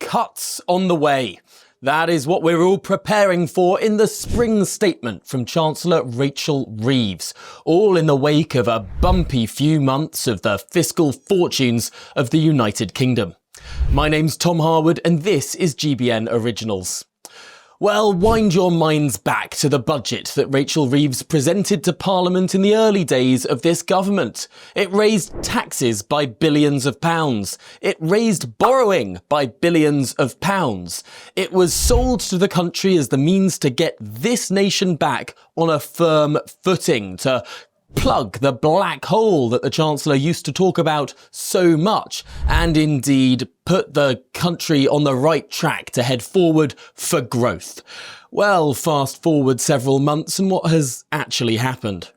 Cuts on the way. That is what we're all preparing for in the spring statement from Chancellor Rachel Reeves, all in the wake of a bumpy few months of the fiscal fortunes of the United Kingdom. My name's Tom Harwood and this is GBN Originals. Well, wind your minds back to the budget that Rachel Reeves presented to Parliament in the early days of this government. It raised taxes by billions of pounds. It raised borrowing by billions of pounds. It was sold to the country as the means to get this nation back on a firm footing, to plug the black hole that the Chancellor used to talk about so much, and indeed put the country on the right track to head forward for growth. Well, fast forward several months and what has actually happened?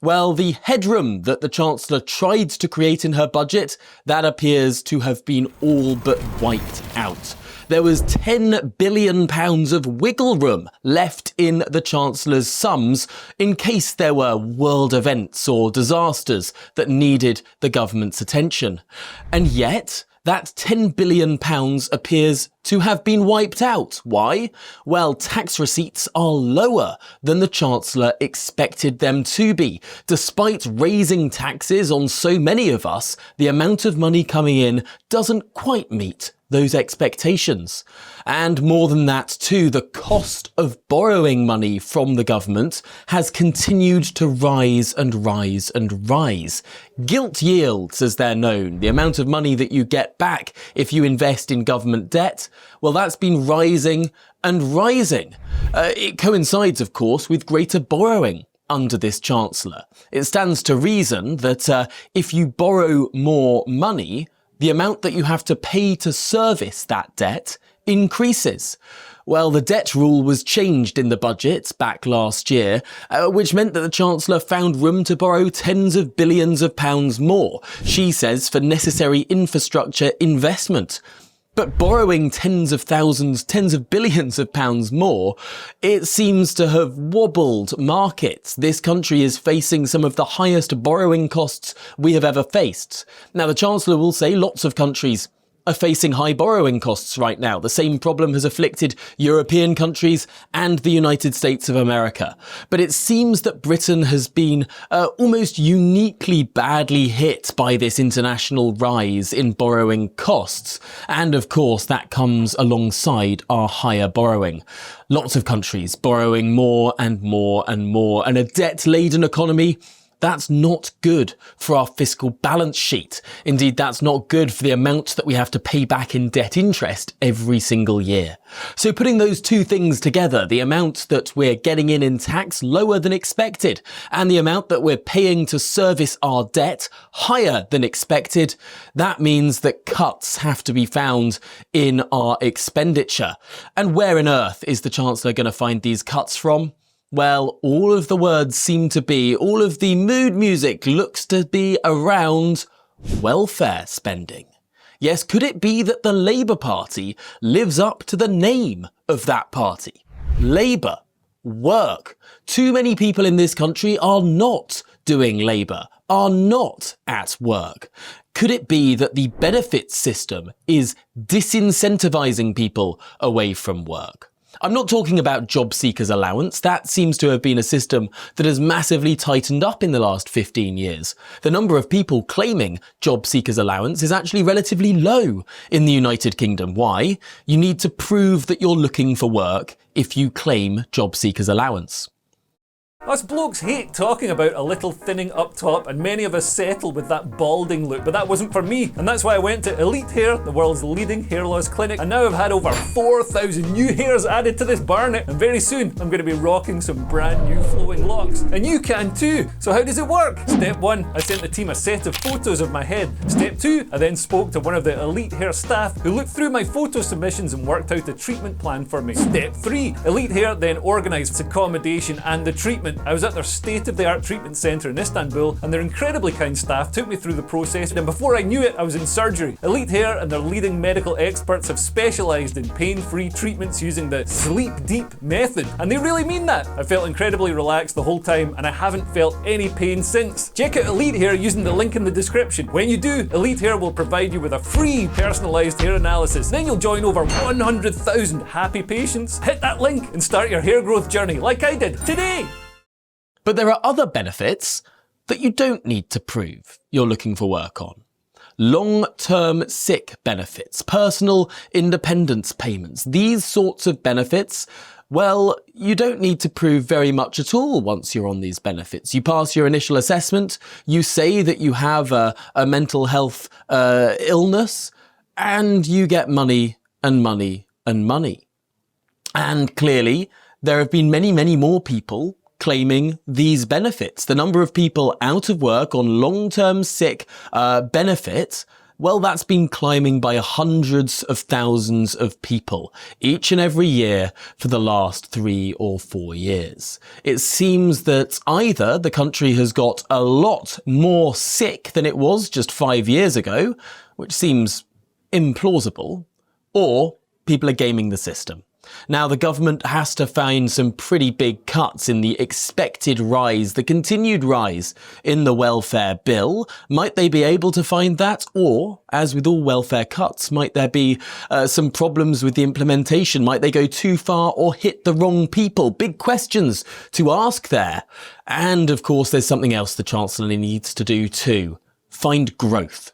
Well, the headroom that the Chancellor tried to create in her budget, that appears to have been all but wiped out. There was £10 billion of wiggle room left in the Chancellor's sums in case there were world events or disasters that needed the government's attention. And yet, that £10 billion appears to have been wiped out. Why? Well, tax receipts are lower than the Chancellor expected them to be. Despite raising taxes on so many of us, the amount of money coming in doesn't quite meet those expectations. And more than that too, the cost of borrowing money from the government has continued to rise and rise and rise. Gilt yields, as they're known, the amount of money that you get back if you invest in government debt, well, that's been rising and rising. It coincides, of course, with greater borrowing under this Chancellor. It stands to reason that if you borrow more money, the amount that you have to pay to service that debt increases. Well, the debt rule was changed in the budget back last year, which meant that the Chancellor found room to borrow tens of billions of pounds more, she says, for necessary infrastructure investment. But borrowing tens of thousands, tens of billions of pounds more, it seems to have wobbled markets. This country is facing some of the highest borrowing costs we have ever faced. Now, the Chancellor will say lots of countries are facing high borrowing costs right now. The same problem has afflicted European countries and the United States of America. But it seems that Britain has been almost uniquely badly hit by this international rise in borrowing costs. And of course, that comes alongside our higher borrowing. Lots of countries borrowing more and more and more, and a debt-laden economy, that's not good for our fiscal balance sheet. Indeed, that's not good for the amount that we have to pay back in debt interest every single year. So putting those two things together, the amount that we're getting in tax lower than expected, and the amount that we're paying to service our debt higher than expected, that means that cuts have to be found in our expenditure. And where on earth is the Chancellor going to find these cuts from? Well, all of the words seem to be, all of the mood music looks to be around welfare spending. Yes, could it be that the Labour Party lives up to the name of that party? Labour. Work. Too many people in this country are not doing labour, are not at work. Could it be that the benefits system is disincentivising people away from work? I'm not talking about job seekers allowance. That seems to have been a system that has massively tightened up in the last 15 years. The number of people claiming job seekers allowance is actually relatively low in the United Kingdom. Why? You need to prove that you're looking for work if you claim job seekers allowance. Us blokes hate talking about a little thinning up top, and many of us settle with that balding look, but that wasn't for me, and that's why I went to Elite Hair, the world's leading hair loss clinic, and now I've had over 4,000 new hairs added to this barnet, and very soon I'm going to be rocking some brand new flowing locks. And you can too! So how does it work? Step 1, I sent the team a set of photos of my head. Step 2, I then spoke to one of the Elite Hair staff who looked through my photo submissions and worked out a treatment plan for me. Step 3, Elite Hair then organised accommodation and the treatment. statement, I was at their state-of-the-art treatment centre in Istanbul, and their incredibly kind staff took me through the process, and before I knew it, I was in surgery. Elite Hair and their leading medical experts have specialised in pain-free treatments using the sleep deep method, and they really mean that. I felt incredibly relaxed the whole time, and I haven't felt any pain since. Check out Elite Hair using the link in the description. When you do, Elite Hair will provide you with a free personalised hair analysis. Then you'll join over 100,000 happy patients. Hit that link and start your hair growth journey like I did today. But there are other benefits that you don't need to prove you're looking for work on. Long-term sick benefits, personal independence payments, these sorts of benefits, well, you don't need to prove very much at all once you're on these benefits. You pass your initial assessment, you say that you have a mental health illness, and you get money and money and money. And clearly, there have been many, many more people claiming these benefits. The number of people out of work on long-term sick benefit, well, that's been climbing by hundreds of thousands of people each and every year for the last 3 or 4 years. It seems that either the country has got a lot more sick than it was just 5 years ago, which seems implausible, or people are gaming the system. Now, the government has to find some pretty big cuts in the expected rise, the continued rise in the welfare bill. Might they be able to find that? Or, as with all welfare cuts, might there be some problems with the implementation? Might they go too far or hit the wrong people? Big questions to ask there. And, of course, there's something else the Chancellor needs to do too. Find growth.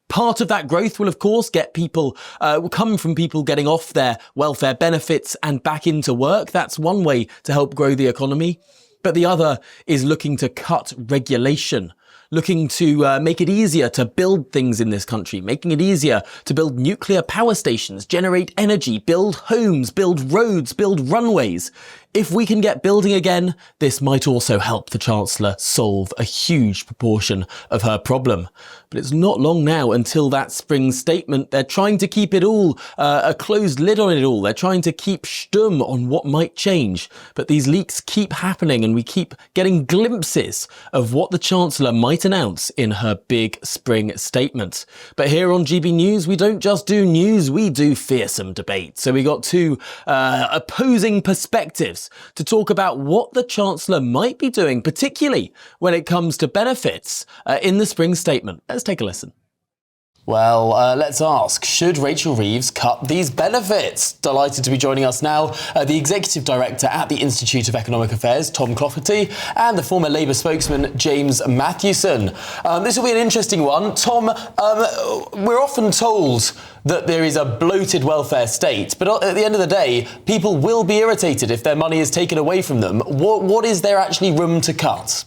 Part of that growth will, of course, will come from people getting off their welfare benefits and back into work. That's one way to help grow the economy. But the other is looking to cut regulation, looking to make it easier to build things in this country, making it easier to build nuclear power stations, generate energy, build homes, build roads, build runways. If we can get building again, this might also help the Chancellor solve a huge proportion of her problem. But it's not long now until that spring statement. They're trying to keep it all, a closed lid on it all. They're trying to keep stum on what might change. But these leaks keep happening and we keep getting glimpses of what the Chancellor might announce in her big spring statement. But here on GB News, we don't just do news, we do fearsome debate. So we got two opposing perspectives to talk about what the Chancellor might be doing, particularly when it comes to benefits in the spring statement. Let's take a listen. Well, let's ask, should Rachel Reeves cut these benefits? Delighted to be joining us now, the Executive Director at the Institute of Economic Affairs, Tom Clofferty, and the former Labour spokesman, James Matthewson. This will be an interesting one. Tom, we're often told that there is a bloated welfare state, but at the end of the day, people will be irritated if their money is taken away from them. What is there actually room to cut?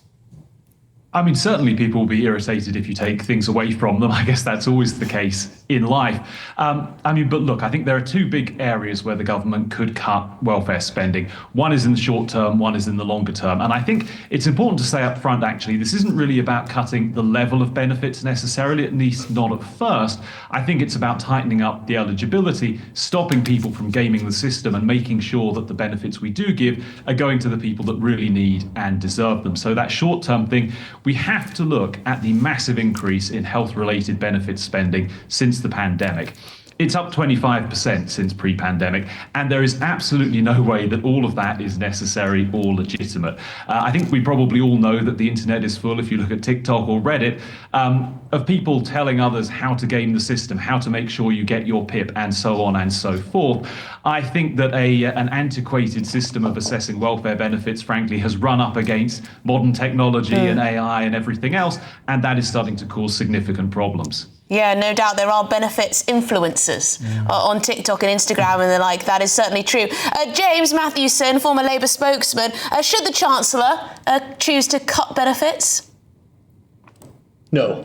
I mean, certainly people will be irritated if you take things away from them. I guess that's always the case in life. But look, I think there are two big areas where the government could cut welfare spending. One is in the short term, one is in the longer term. And I think it's important to say up front, actually, this isn't really about cutting the level of benefits necessarily, at least not at first. I think it's about tightening up the eligibility, stopping people from gaming the system and making sure that the benefits we do give are going to the people that really need and deserve them. So that short-term thing, we have to look at the massive increase in health-related benefits spending since the pandemic. It's up 25% since pre-pandemic, and there is absolutely no way that all of that is necessary or legitimate. I think we probably all know that the internet is full, if you look at TikTok or Reddit, of people telling others how to game the system, how to make sure you get your PIP, and so on and so forth. I think that an antiquated system of assessing welfare benefits, frankly, has run up against modern technology and AI and everything else, and that is starting to cause significant problems. Yeah, no doubt there are benefits influencers on TikTok and Instagram and the like. That is certainly true. James Matthewson, former Labour spokesman, should the Chancellor choose to cut benefits? No.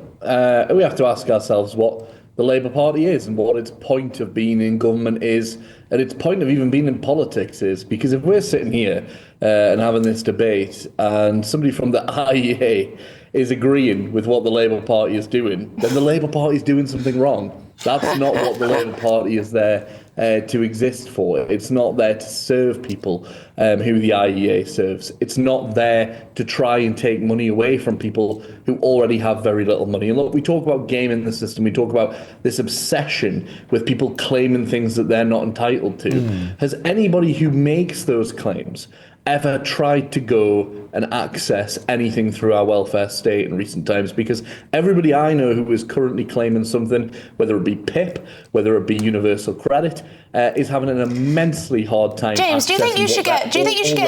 We have to ask ourselves what the Labour Party is and what its point of being in government is and its point of even being in politics is. Because if we're sitting here and having this debate and somebody from the IEA is agreeing with what the Labour Party is doing, then the Labour Party is doing something wrong. That's not what the Labour Party is there to exist for. It's not there to serve people who the IEA serves. It's not there to try and take money away from people who already have very little money. And look, we talk about gaming the system. We talk about this obsession with people claiming things that they're not entitled to. Has anybody who makes those claims ever tried to go and access anything through our welfare state in recent times? Because everybody I know who is currently claiming something, whether it be PIP, whether it be universal credit, is having an immensely hard time. James, do you think you should get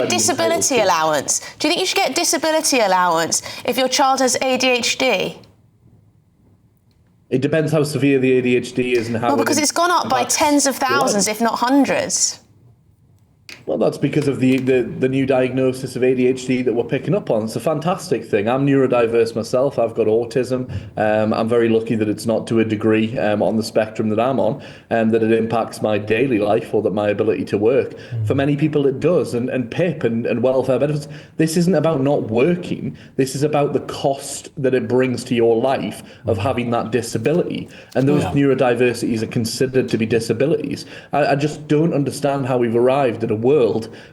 disability allowance? Do you think you should get disability allowance if your child has ADHD? It depends how severe the ADHD is and how. Well, because it's gone up by tens of thousands, if not hundreds. Well, that's because of the new diagnosis of ADHD that we're picking up on. It's a fantastic thing. I'm neurodiverse myself. I've got autism. I'm very lucky that it's not to a degree on the spectrum that I'm on, that it impacts my daily life or that my ability to work. For many people, it does. And PIP and welfare benefits, this isn't about not working. This is about the cost that it brings to your life of having that disability. And those neurodiversities are considered to be disabilities. I just don't understand how we've arrived at a world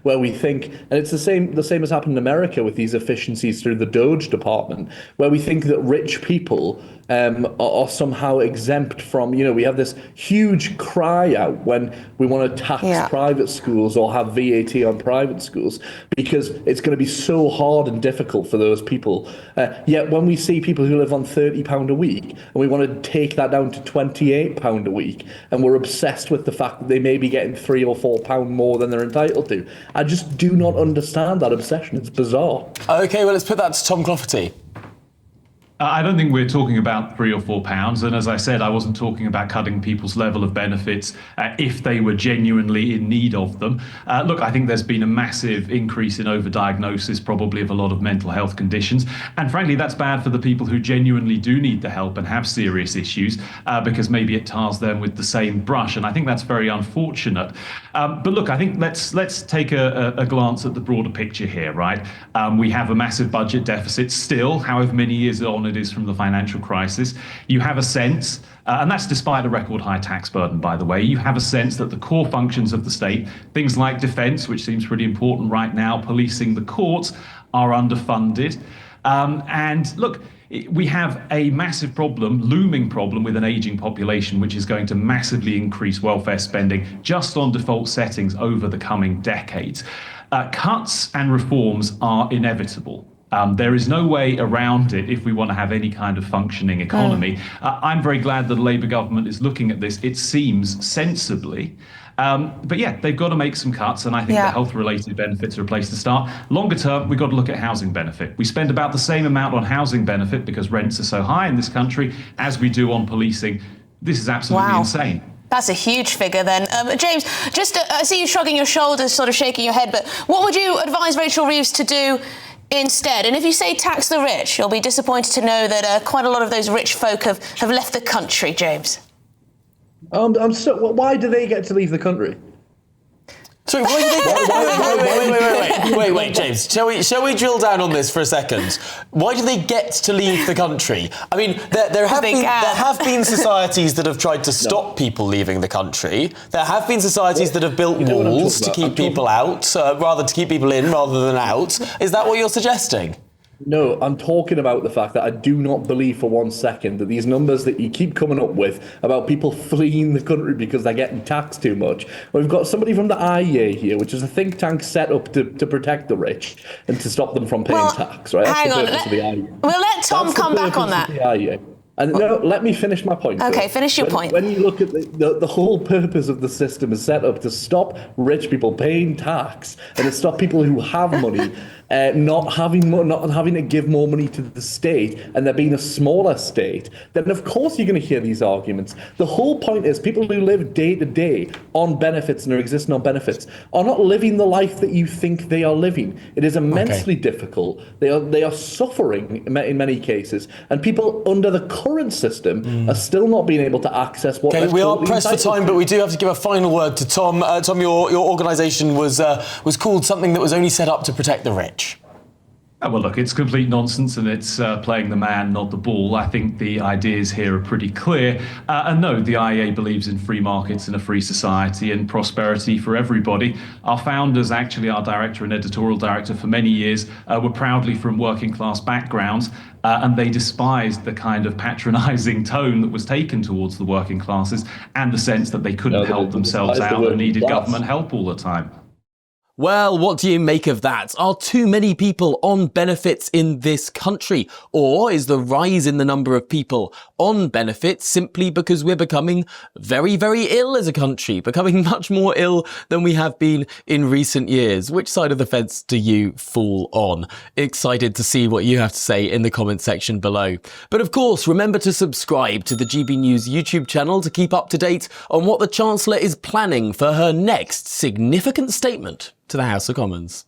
where we think, and it's the same as happened in America with these efficiencies through the Doge department, where we think that rich people are somehow exempt from, we have this huge cry out when we want to tax private schools or have VAT on private schools because it's going to be so hard and difficult for those people. Yet when we see people who live on £30 a week and we want to take that down to £28 a week, and we're obsessed with the fact that they may be getting £3 or £4 more than they're entitled to. I just do not understand that obsession. It's bizarre. OK, well, let's put that to Tom Clofferty. I don't think we're talking about £3 or £4. And as I said, I wasn't talking about cutting people's level of benefits if they were genuinely in need of them. Look, I think there's been a massive increase in overdiagnosis, probably of a lot of mental health conditions. And frankly, that's bad for the people who genuinely do need the help and have serious issues, because maybe it tars them with the same brush. And I think that's very unfortunate. But look, I think let's take a glance at the broader picture here, right? We have a massive budget deficit still, however many years on it is from the financial crisis. You have a sense, and that's despite a record high tax burden, by the way, you have a sense that the core functions of the state, things like defence, which seems pretty important right now, policing, the courts, are underfunded. And look, we have a massive problem, looming problem, with an ageing population, which is going to massively increase welfare spending just on default settings over the coming decades. Cuts and reforms are inevitable. There is no way around it if we want to have any kind of functioning economy. I'm very glad that the Labour government is looking at this, it seems, sensibly. But yeah, they've got to make some cuts, and I think the health-related benefits are a place to start. Longer term, we've got to look at housing benefit. We spend about the same amount on housing benefit because rents are so high in this country as we do on policing. This is absolutely insane. That's a huge figure then. James, just I see you shrugging your shoulders, sort of shaking your head, but what would you advise Rachel Reeves to do instead? And if you say tax the rich, you'll be disappointed to know that quite a lot of those rich folk have left the country, James. Why do they get to leave the country? Sorry, wait, James. Shall we drill down on this for a second? Why do they get to leave the country? I mean, there have been societies that have tried to stop people leaving the country. There have been societies that have built walls to keep people out, rather to keep people in rather than out. Is that what you're suggesting? No, I'm talking about the fact that I do not believe for 1 second that these numbers that you keep coming up with about people fleeing the country because they're getting taxed too much. We've got somebody from the IEA here, which is a think tank set up to protect the rich and to stop them from paying tax, right? Hang on. We'll let Tom come back on that. And no, let me finish my point. Okay, finish your point. When you look at the whole purpose of the system is set up to stop rich people paying tax and to stop people who have money not having to give more money to the state, and there being a smaller state, then of course you're going to hear these arguments. The whole point is people who live day to day on benefits and are existing on benefits are not living the life that you think they are living. It is immensely difficult. They are suffering in many cases, and people under the current system are still not being able to access what. Okay, we are pressed for time, but we do have to give a final word to Tom. Tom, your organisation was called something that was only set up to protect the rich. Well, look, it's complete nonsense and it's playing the man, not the ball. I think the ideas here are pretty clear. And no, the IEA believes in free markets and a free society and prosperity for everybody. Our founders, actually our director and editorial director for many years, were proudly from working class backgrounds. And they despised the kind of patronizing tone that was taken towards the working classes and the sense that they couldn't help themselves out and needed government help all the time. Well, what do you make of that? Are too many people on benefits in this country? Or is the rise in the number of people on benefits simply because we're becoming very, very ill as a country, becoming much more ill than we have been in recent years? Which side of the fence do you fall on? Excited to see what you have to say in the comment section below. But of course, remember to subscribe to the GB News YouTube channel to keep up to date on what the Chancellor is planning for her next significant statement to the House of Commons.